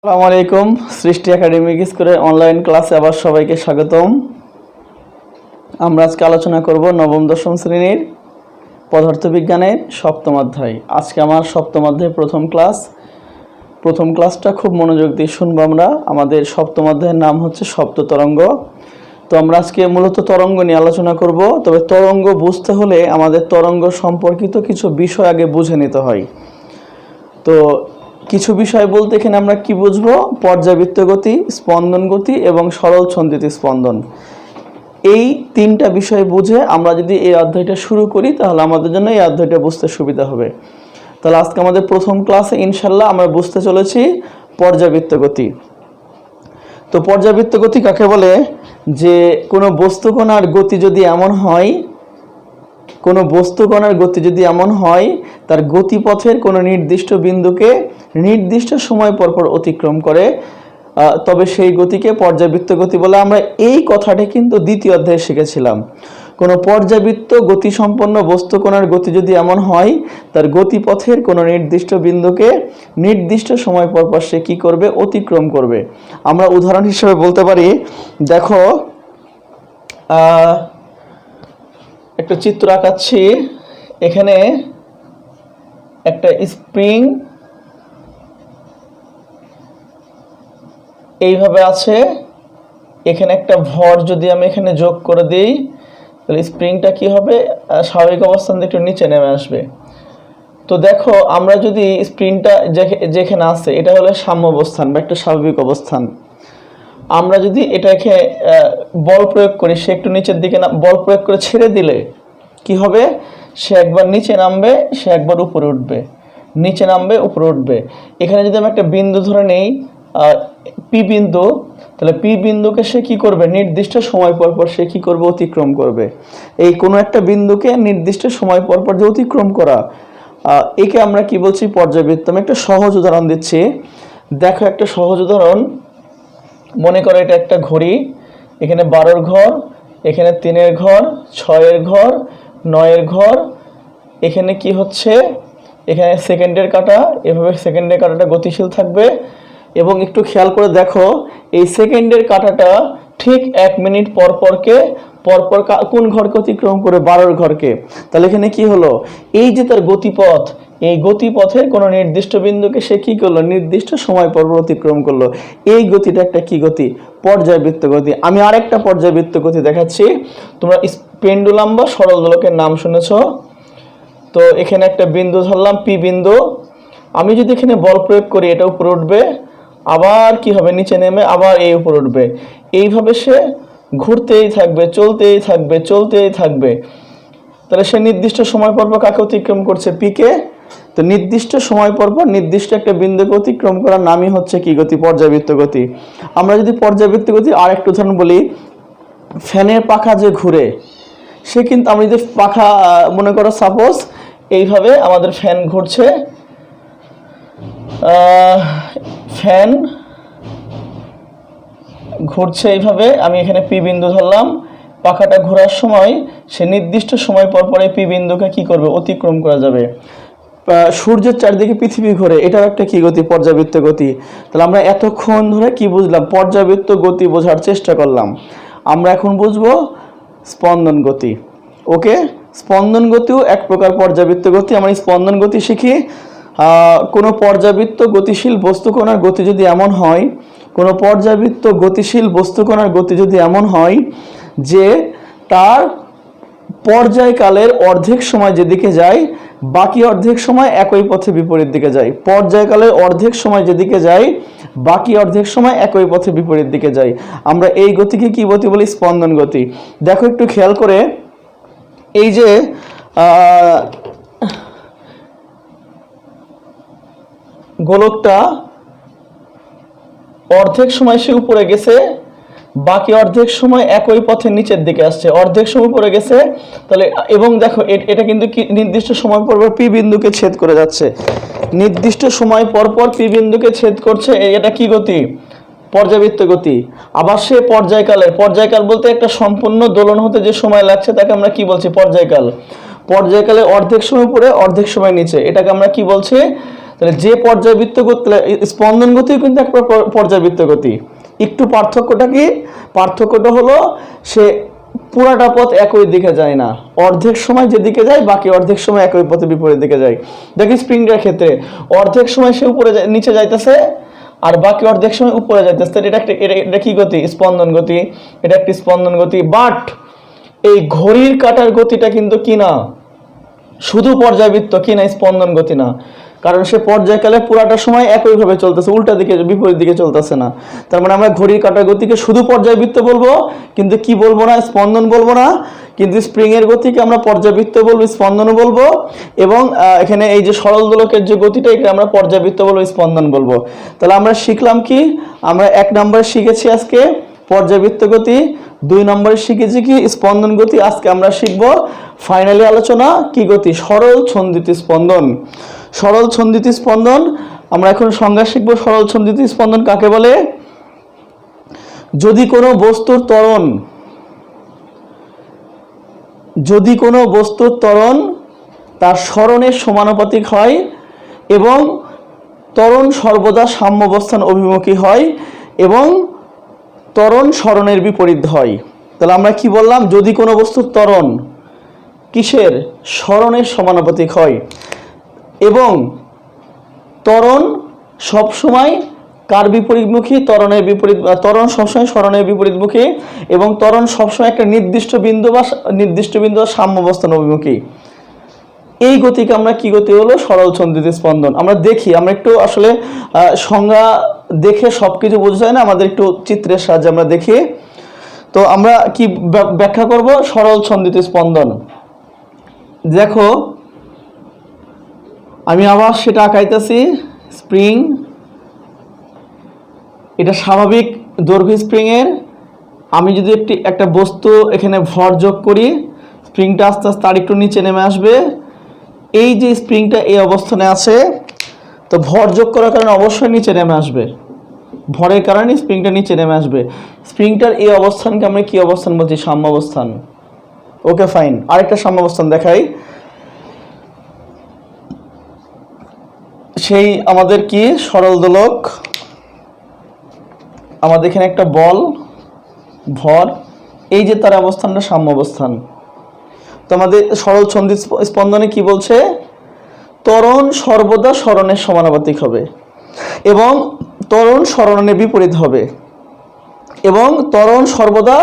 আসসালামু আলাইকুম। সৃষ্টি একাডেমিক স্কুলের অনলাইন ক্লাসে আবার সবাইকে স্বাগতম। আমরা আজকে আলোচনা করব নবম দশম শ্রেণীর পদার্থবিজ্ঞানের সপ্তম অধ্যায়। আজকে আমার সপ্তম অধ্যায়ের প্রথম ক্লাসটা খুব মনোযোগ দিয়ে শুনবো আমরা। আমাদের সপ্তম অধ্যায়ের নাম হচ্ছে সপ্ত তরঙ্গ। তো আমরা আজকে মূলত তরঙ্গ নিয়ে আলোচনা করব। তবে তরঙ্গ বুঝতে হলে আমাদের তরঙ্গ সম্পর্কিত কিছু বিষয় আগে বুঝে নিতে হয়। তো কিছু বিষয় বলতে এখানে আমরা কি বুঝবো? পর্যাবৃত্ত গতি, স্পন্দন গতি এবং সরল ছন্দিত স্পন্দন। এই তিনটা বিষয় বুঝে আমরা যদি এই অধ্যায়টা শুরু করি তাহলে আমাদের জন্য এই অধ্যায়টা বুঝতে সুবিধা হবে। তাহলে আজকে আমাদের প্রথম ক্লাসে ইনশাল্লাহ আমরা বুঝতে চলেছি পর্যাবৃত্ত গতি। তো পর্যাবৃত্ত গতি কাকে বলে? যে কোনো বস্তুকণার গতি যদি এমন হয়, তার গতিপথের কোনো নির্দিষ্ট বিন্দুকে নির্দিষ্ট সময় পরপর অতিক্রম করে, তবে সেই গতিকে পর্যাবৃত্ত গতি বলে। আমরা এই কথাটা কিন্তু দ্বিতীয় অধ্যায়ে শিখেছিলাম। কোনো পর্যাবৃত্ত গতিসম্পন্ন বস্তুকণার গতি যদি এমন হয়, তার গতিপথের কোনো নির্দিষ্ট বিন্দুকে নির্দিষ্ট সময় পরপর সে কি করবে? অতিক্রম করবে। আমরা উদাহরণ হিসেবে বলতে পারি, দেখো একটা চিত্র আঁকাচ্ছি। এখানে একটা স্প্রিং এইভাবে আছে, এখানে একটা ভর যদি আমি এখানে যোগ করে দিই তাহলে স্প্রিংটা কি হবে? স্বাভাবিক অবস্থান থেকে একটু নিচে নেমে আসবে। তো দেখো আমরা যদি স্প্রিংটা যেখানে আছে এটা হলো সাম্য অবস্থান বা একটা স্বাভাবিক অবস্থান। আমরা যদি এটাকে বল প্রয়োগ করি, সে একটু নিচের দিকে বল প্রয়োগ করে ছেড়ে দিলে কি হবে? সে একবার নিচে নামবে, সে একবার উপরে উঠবে, নিচে নামবে, উপরে উঠবে। এখানে যদি আমি একটা বিন্দু ধরে নেই, পি বিন্দু, তাহলে পি বিন্দুকে সে কি করবে? নির্দিষ্ট সময় পরপর সে কি করবে? অতিক্রম করবে। এই কোনো একটা বিন্দুকে নির্দিষ্ট সময় পরপর যে অতিক্রম করা, একে আমরা কি বলছি? পর্যাবৃত্ত। আমি একটা সহজ উদাহরণ দিচ্ছি। দেখো একটা সহজ উদাহরণ, মনে করো এটা একটা ঘড়ি, এখানে 12-র ঘর, এখানে 3-এর ঘর, 6-এর ঘর, 9-এর ঘর। এখানে কি হচ্ছে? এখানে সেকেন্ডের কাঁটা, এভাবে সেকেন্ডের কাঁটাটা গতিশীল থাকবে। এবং একটু খেয়াল করে দেখো, এই সেকেন্ডের কাঁটাটা ঠিক 1 মিনিট পরপর কোন ঘরকে অতিক্রম করে? 12-র ঘরকে। তাহলে এখানে কি হলো? এই যে তার গতিপথ, এই গতিপথের কোনো নির্দিষ্ট বিন্দুকে সে কি করলো? নির্দিষ্ট সময় পরপর অতিক্রম করলো। এই গতিটা একটা কি গতি? পর্যাবৃত্ত গতি। আমি আরেকটা পর্যাবৃত্ত গতি দেখাচ্ছি। তোমরা পেন্ডুলাম বা সরল দোলকের নাম শুনেছো। তো এখানে একটা বিন্দু ধরলাম, পি বিন্দু। আমি যদি এখানে বল প্রয়োগ করি, এটা উপরে উঠবে, আবার কি হবে? নিচে নেমে আবার এই উপরে উঠবে। এইভাবে সে ঘুরতেই থাকবে, চলতেই থাকবে। তাহলে সে নির্দিষ্ট সময় পরপর কাকে অতিক্রম করছে? পিকে। তো নির্দিষ্ট সময় পরপর নির্দিষ্ট একটা বিন্দুকে অতিক্রম করার নামই হচ্ছে কি গতি? পর্যাবৃত্ত গতি। আমরা যদি পর্যাবৃত্ত গতি আর একটু উদাহরণ বলি, ফ্যানের পাখা যে ঘুরে, সে কিন্তু আমি যদি পাখা মনে করো সাপোজ এইভাবে আমাদের ফ্যান ঘুরছে, ফ্যান ঘুরছে এইভাবে। আমি এখানে পি বিন্দু ধরলাম। পাখাটা ঘোরার সময় সে নির্দিষ্ট সময় পরপর এই পি বিন্দুকে কি করবে? অতিক্রম করা যাবে। সূর্যের চারদিকে পৃথিবী ঘোরে, এটাও একটা কি গতি? পর্যাবৃত্ত গতি। তাহলে আমরা এতক্ষণ ধরে কি বুঝলাম? পর্যাবৃত্ত গতি বোঝার চেষ্টা করলাম। আমরা এখন বুঝবো স্পন্দন গতি। ওকে, স্পন্দন গতিও এক প্রকার পর্যাবৃত্ত গতি। আমরা স্পন্দন গতি শিখি। কোনো পর্যাবৃত্ত গতিশীল বস্তুকণার গতি যদি এমন হয়, কোনো পর্যাবৃত্ত গতিশীল বস্তুকণার গতি যদি এমন হয় যে তার পর্যায়কালের অর্ধেক সময় যেদিকে যায়, বাকি অর্ধেক সময় একই পথে বিপরীত দিকে যায়। পর্যায়কালের অর্ধেক সময় যেদিকে যায়, বাকি অর্ধেক সময় একই পথে বিপরীত দিকে যায়। আমরা এই গতিকে কি গতি বলি? স্পন্দন গতি। দেখো একটু খেয়াল করে, এই যে গোলকটা অর্ধেক সময় সে উপরে গেছে, বাকি অর্ধেক সময় একই পথে নিচের দিকে আসছে। অর্ধেক সময় উপরে গেছে, তাহলে এবং দেখো এটা কিন্তু কি নির্দিষ্ট সময় পরপর পি বিন্দুকে ছেদ করে যাচ্ছে। নির্দিষ্ট সময় পরপর পি বিন্দুকে ছেদ করছে, এটা কি গতি? পর্যাবৃত্ত গতি। আবার সে পর্যায়কাল বলতে একটা সম্পূর্ণ দোলন হতে যে সময় লাগছে তাকে আমরা কি বলছি? পর্যায়কাল। পর্যায়কালে অর্ধেক সময় উপরে, অর্ধেক সময় নিচে, এটাকে আমরা কি বলছি? তাহলে যে পর্যায়বৃত্ত গতি, স্পন্দন গতিও কিন্তু এক পর্যায়বৃত্ত গতি। একটু পার্থক্যটা কি? পার্থক্যটা হলো সে পুরাটা পথ একই দিকে যায় না, অর্ধেক সময় যেদিকে যায় বাকি অর্ধেক সময় একই পথে বিপরীত দিকে যায়। দেখি স্প্রিংটার ক্ষেত্রে অর্ধেক সময় সে উপরে নিচে যাইতেছে আর বাকি অর্ধেক সময় উপরে যাইতেছে, এটা কি গতি? স্পন্দন গতি। এটা একটি স্পন্দন গতি। বাট এই ঘড়ির কাঁটার গতিটা কিন্তু কি না, শুধু পর্যায়বৃত্ত, কি না স্পন্দন গতি না। কারণ সে পর্যায়কালে পুরাটা সময় একইভাবে চলতেছে, উল্টা দিকে বিপরীত দিকে চলতেছে না। তার মানে আমরা ঘড়ির কাঁটার গতিকে শুধু পর্যায়বৃত্ত বলবো, কিন্তু কি বলবো না? স্পন্দন বলবো না। কিন্তু স্প্রিং এর গতিকে আমরা পর্যায়বৃত্ত বলবো, স্পন্দনও বলবো। এবং এখানে এই যে সরল দোলকের যে গতিটা, এটা আমরা পর্যায়বৃত্ত বলবো, স্পন্দন বলবো। তাহলে আমরা শিখলাম কি? আমরা 1 নম্বরে শিখেছি আজকে পর্যায়বৃত্ত গতি, 2 নম্বরে শিখেছি কি? স্পন্দন গতি। আজকে আমরা শিখব ফাইনালি আলোচনা কি গতি? সরল ছন্দিত স্পন্দন। সরল ছন্দিত স্পন্দন আমরা এখন সংজ্ঞা শিখব। সরল ছন্দিত স্পন্দন কাকে বলে? যদি কোনো বস্তুর ত্বরণ তার সরণের সমানুপাতিক হয় এবং ত্বরণ সর্বদা সাম্যাবস্থান অভিমুখী হয় এবং ত্বরণ সরণের বিপরীত হয়। তাহলে আমরা কি বললাম? যদি কোনো বস্তুর ত্বরণ কিসের? সরণের সমানুপাতিক হয় এবং ত্বরণ সবসময় কার বিপরীতমুখী? ত্বরণের বিপরীত। ত্বরণ সবসময় সরণের বিপরীতমুখী এবং ত্বরণ সবসময় একটা নির্দিষ্ট বিন্দু বা সাম্যাবস্থান অভিমুখী। এই গতিকে আমরা কি গতি হলো? সরল ছন্দিত স্পন্দন। আমরা দেখি, আমরা একটু আসলে সংজ্ঞা দেখে সবকিছু বোঝা যায় না, আমাদের একটু চিত্রের সাহায্যে আমরা দেখি। তো আমরা কি ব্যাখ্যা করব? সরল ছন্দিত স্পন্দন। দেখো আমি আবার সেটা আঁকাইতেছি। স্প্রিং, এটা স্বাভাবিক দৈর্ঘ্য স্প্রিং এর। আমি যদি একটা বস্তু এখানে ভর যোগ করি, স্প্রিংটা আস্তে আস্তে আর একটু নিচে নেমে আসবে। এই যে স্প্রিংটা এই অবস্থানে আছে, তো ভর যোগ করার কারণে অবশ্যই নিচে নেমে আসবে, ভরের কারণে স্প্রিংটা নিচে নেমে আসবে। স্প্রিংটার এই অবস্থানকে আমরা কি অবস্থান বলছি? সাম্যাবস্থান। Okay fine. আরেকটা সাম্যাবস্থান দেখাই। সেই আমাদের কি সরল দোলক, আমাদের এখানে একটা বল, ভর, এই যে তার অবস্থানটা সাম্যাবস্থান। তো আমাদের সরল ছন্দিত স্পন্দনে কি বলছে? ত্বরণ সর্বদা সরণের সমানুপাতিক হবে এবং ত্বরণ সরণের বিপরীত হবে এবং ত্বরণ সর্বদা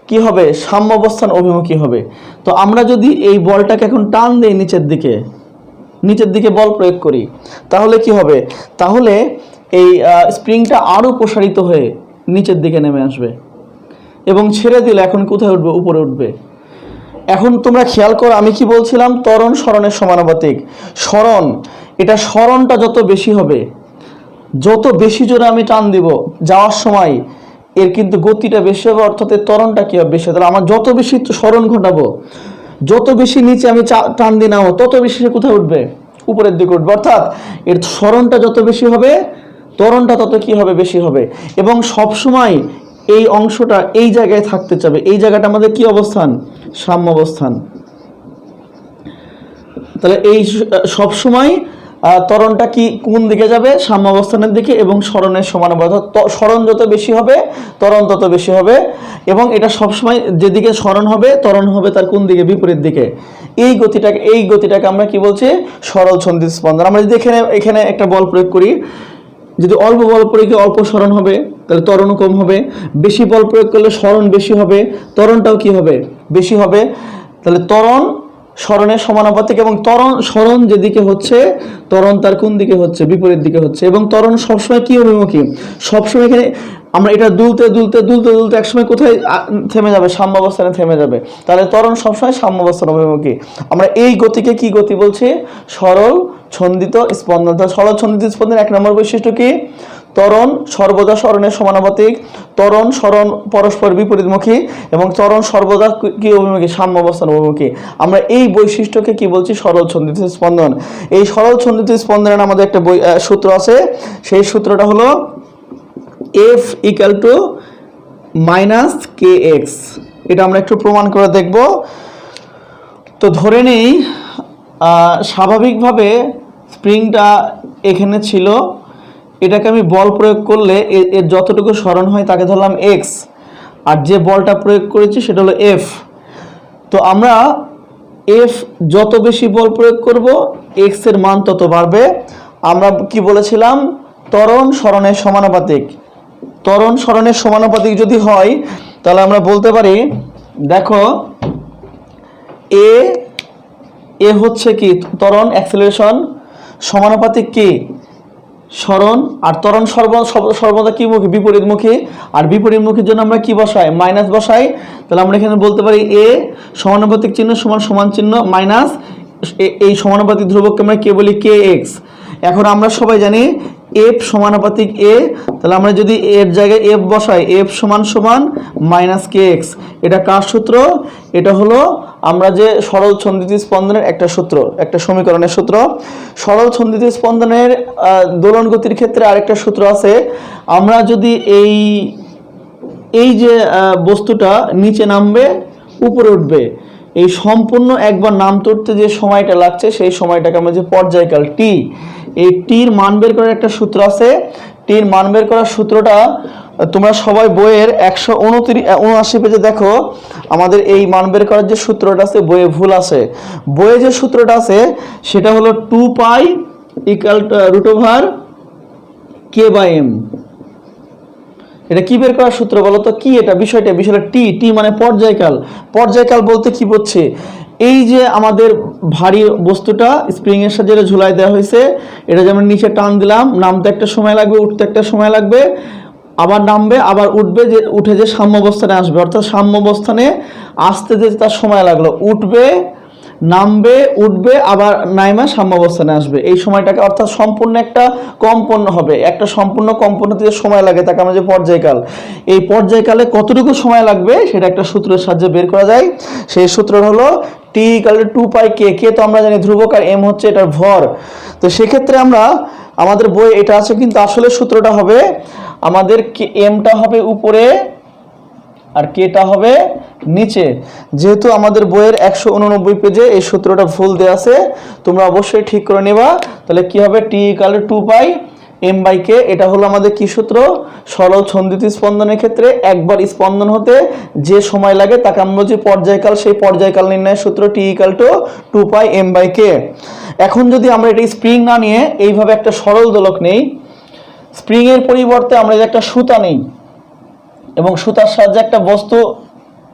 কি হবে? সাম্যাবস্থান অভিমুখী হবে। তো আমরা যদি এই বলটাকে এখন টান দেই নিচের দিকে বল প্রয়োগ করি, তাহলে কি হবে? তাহলে এই স্প্রিংটা আরো প্রসারিত হয়ে নিচের দিকে নেমে আসবে এবং ছেড়ে দিলে এখন কোথায় উঠবে? উপরে উঠবে। এখন তোমরা খেয়াল করো আমি কি বলছিলাম? ত্বরণ সরণের সমানুপাতিক। সরণ, এটা সরণটা যত বেশি হবে, যত বেশি জোরে আমি টান দিব যাওয়ার সময়, এর কিন্তু গতিটা বেশি হবে, অর্থাৎ এর ত্বরণটা কি হবে? বেশি হবে। তাহলে আমার যত বেশি সরণ ঘটাবো, যত বেশি নিচে আমি টান দিয়ে নাও, তত বেশি সে কোথায় উঠবে? উপরের দিকে উঠবে। অর্থাৎ এর সরণটা যত বেশি হবে, ত্বরণটা তত কি হবে? বেশি হবে। এবং সবসময় এই অংশটা এই জায়গায় থাকতে চাবে। এই জায়গাটা আমাদের কি অবস্থান? সাম্যাবস্থান। তাহলে এই সবসময় ত্বরণটা কি কোন দিকে যাবে? সাম্যাবস্থানের দিকে এবং সরণের সমানুপাতিক। সরণ যত বেশি হবে ত্বরণ তত বেশি হবে এবং এটা সবসময় যেদিকে সরণ হবে ত্বরণ হবে তার কোন দিকে? বিপরীত দিকে। এই গতিটাকে আমরা কি বলছি? সরল ছন্দিত স্পন্দন। আমরা যদি এখানে একটা বল প্রয়োগ করি, যদি অল্প বল প্রয়োগে অল্প সরণ হবে, তাহলে ত্বরণও কম হবে। বেশি বল প্রয়োগ করলে সরণ বেশি হবে, ত্বরণটাও কি হবে? বেশি হবে। তাহলে ত্বরণ সরণের সমানুপাতিক এবং সরণ যেদিকে হচ্ছে ত্বরণ তার কোন দিকে হচ্ছে? বিপরীত দিকে হচ্ছে। এবং ত্বরণ সবসময় কি অভিমুখী? সবসময় এখানে আমরা এটা দুলতে একসময় কোথায় থেমে যাবে? সাম্যাবস্থানে থেমে যাবে। তাহলে ত্বরণ সবসময় সাম্যাবস্থান অভিমুখী। আমরা এই গতিকে কি গতি বলছি? সরল ছন্দিত স্পন্দন। সরল ছন্দিত স্পন্দনের 1 নম্বর বৈশিষ্ট্য কি? ত্বরণ সর্বদা সরণের সমানুপাতিক, ত্বরণ সরণ পরস্পর বিপরীতমুখী এবং ত্বরণ সর্বদা কি অভিমুখী? সাম্যাবস্থান অভিমুখী। আমরা এই বৈশিষ্ট্যকে কি বলছি? সরল ছন্দিত স্পন্দন। এই সরল ছন্দিত স্পন্দনের আমাদের একটা সূত্র আছে। সেই সূত্রটা হলো F = -kx। এটা আমরা একটু প্রমাণ করে দেখব। তো ধরে নেই স্বাভাবিকভাবে স্প্রিংটা এখানে ছিল, এটাকে আমি বল প্রয়োগ করলে এর যতটুকু সরণ হয় তাকে ধরলাম এক্স, আর যে বলটা প্রয়োগ করেছি সেটা হলো এফ। তো আমরা এফ যত বেশি বল প্রয়োগ করব এক্স এর মান তত বাড়বে। আমরা কি বলেছিলাম, ত্বরণ সরণের সমানুপাতিক। ত্বরণ সরণের সমানুপাতিক যদি হয় তাহলে আমরা বলতে পারি, দেখো এ হচ্ছে কি ত্বরণ অ্যাক্সেলারেশন, সমানুপাতিক কি সরণ, আর ত্বরণ সর্বদা কি মুখী, বিপরীতমুখী। আর বিপরীতমুখীর জন্য আমরা কি বসাই, মাইনাস বসাই। তাহলে আমরা এখানে বলতে পারি এ সমানুপাতিক চিহ্ন সমান সমান চিহ্ন মাইনাস এই সমানুপাতিক ধ্রুবককে আমরা কে বলি, কে এক্স। এখন আমরা সবাই জানি এফ সমানুপাতিক এ, তাহলে আমরা যদি এর জায়গায় এফ বসাই, এফ সমান সমান মাইনাস কে এক্স। এটা কার সূত্র, এটা হলো আমরা যে সরল ছন্দিত স্পন্দনের একটা সূত্র, একটা সমীকরণের সূত্র। সরল ছন্দিত স্পন্দনের দোলন গতির ক্ষেত্রে আরেকটা সূত্র আছে। আমরা যদি এই যে বস্তুটা নিচে নামবে উপরে উঠবে, এই সম্পূর্ণ একবার নামতে উঠতে যে সময়টা লাগছে সেই সময়টাকে আমরা যে পর্যায়কাল টি, এই টির মান বের করার একটা সূত্র আছে। টির মান বের করার সূত্রটা তোমরা সবাই বইয়ের 179 পেজে দেখো, আমাদের এই মান বের করার যে সূত্রটা আছে বইয়ে ভুল আছে। বইয়ে যে সূত্রটা আছে সেটা হলো 2π √/k/m। এটা কি বের করার সূত্র বলো তো, কি এটা বিষয়টা টি মানে পর্যায়কাল। পর্যায়কাল বলতে কি বুঝছে, এই যে আমাদের ভারী বস্তুটা স্প্রিং এর সাথে ঝুলাই দেওয়া হয়েছে, এটা যেমন নিচে টান দিলাম, নামতে একটা সময় লাগবে, উঠতে একটা সময় লাগবে, আবার নামবে আবার উঠবে, যে উঠে যে সাম্য অবস্থানে আসবে, অর্থাৎ সাম্য অবস্থানে আসতে যে তার সময় লাগলো, উঠবে নামবে উঠবে আবার নাইমা সাম্য অবস্থানে আসবে, এই সময়টাকে অর্থাৎ সম্পূর্ণ একটা কম্পন হবে। একটা সম্পূর্ণ কম্পন হতে যে সময় লাগে তাকে আমরা যে পর্যায়কাল, এই পর্যায়কালে কতটুকু সময় লাগবে সেটা একটা সূত্রের সাহায্যে বের করা যায়। সেই সূত্রটা হলো টি = 2πk। কে তো আমরা জানি ধ্রুবক, আর এম হচ্ছে এটার ভর। তো সেক্ষেত্রে আমরা আমাদের বই এটা আছে, কিন্তু আসলে সূত্রটা হবে আমাদের এমটা হবে উপরে আর কেটা হবে নিচে। যেহেতু আমাদের বইয়ের 189 পেজে এই সূত্রটা ভুল দেওয়া আছে, তোমরা অবশ্যই ঠিক করে নেবা। তাহলে কি হবে, টি = 2πm/k। এটা হলো আমাদের কি সূত্র, সরল ছন্দিত স্পন্দনের ক্ষেত্রে একবার স্পন্দন হতে যে সময় লাগে তাকে আমরা বলছি পর্যায়কাল। সেই পর্যায়কাল নির্ণয়ের সূত্র টি = 2πm/k। এখন যদি আমরা এটা স্প্রিং না নিয়ে এইভাবে একটা সরল দোলক নেই, স্প্রিং এর পরিবর্তে আমরা যে একটা সুতা নেই এবং সুতার সাহায্যে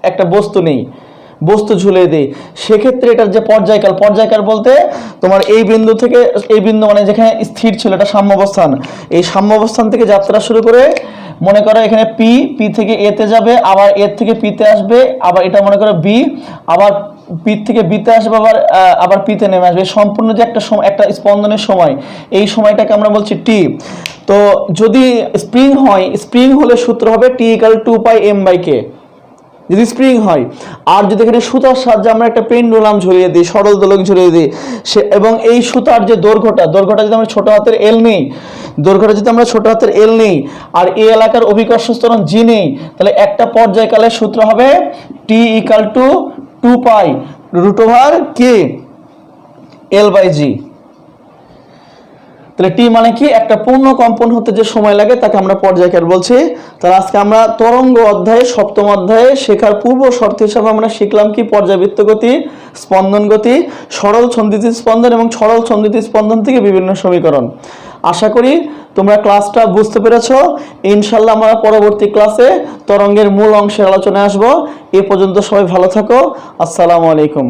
একটা বস্তু নেই, বস্তু ঝুলিয়ে দিই, সেক্ষেত্রে এটার যে পর্যায়কাল বলতে তোমার এই বিন্দু থেকে এই বিন্দু মানে যেখানে স্থির ছিল এটা সাম্য অবস্থান, এই সাম্য অবস্থান থেকে যাত্রা শুরু করে মনে করো এখানে পি থেকে এ তে যাবে, আবার এ থেকে পি তে আসবে, আবার এটা মনে করো বি, আবার পি থেকে বিতে আসবে, আবার পিতে নেমে আসবে, সম্পূর্ণ যে একটা স্পন্দনের সময়, এই সময়টাকে আমরা বলছি টি। তো যদি স্প্রিং হয়, স্প্রিং হলে সূত্র হবে টি = 2πm/k যদি স্প্রিং হয়। আর যদি এখানে সুতার সাহায্যে আমরা একটা পেন্ডুলাম ঝুলিয়ে দিই, সরল দোলক ঝুলিয়ে দিই, এবং এই সুতার যে দৈর্ঘ্যটা যদি আমরা ছোট হাতের এল নেই, দৈর্ঘ্যটা যদি আমরা ছোট হাতের এল নেই আর এই এলাকার অভিকর্ষ ত্বরণ জি নেই, তাহলে একটা পর্যায়কালের সূত্র হবে টি = 2π √/k/L/g। তাহলে টি মানে কি, একটা পূর্ণ কম্পন হতে যে সময় লাগে তাকে আমরা পর্যায়কাল বলছি। তাহলে আজকে আমরা তরঙ্গ অধ্যায়ে 7ম অধ্যায়ে শেখার পূর্ব শর্ত হিসাবে আমরা শিখলাম কি, পর্যাবৃত্ত গতি, স্পন্দন গতি, সরল ছন্দিত স্পন্দন এবং সরল ছন্দিত স্পন্দন থেকে বিভিন্ন সমীকরণ। আশা করি তোমরা ক্লাসটা বুঝতে পেরেছো। ইনশাআল্লাহ আমরা পরবর্তী ক্লাসে তরঙ্গের মূল অংশের আলোচনায় আসবো। এ পর্যন্ত সবাই ভালো থাকো। আসসালামু আলাইকুম।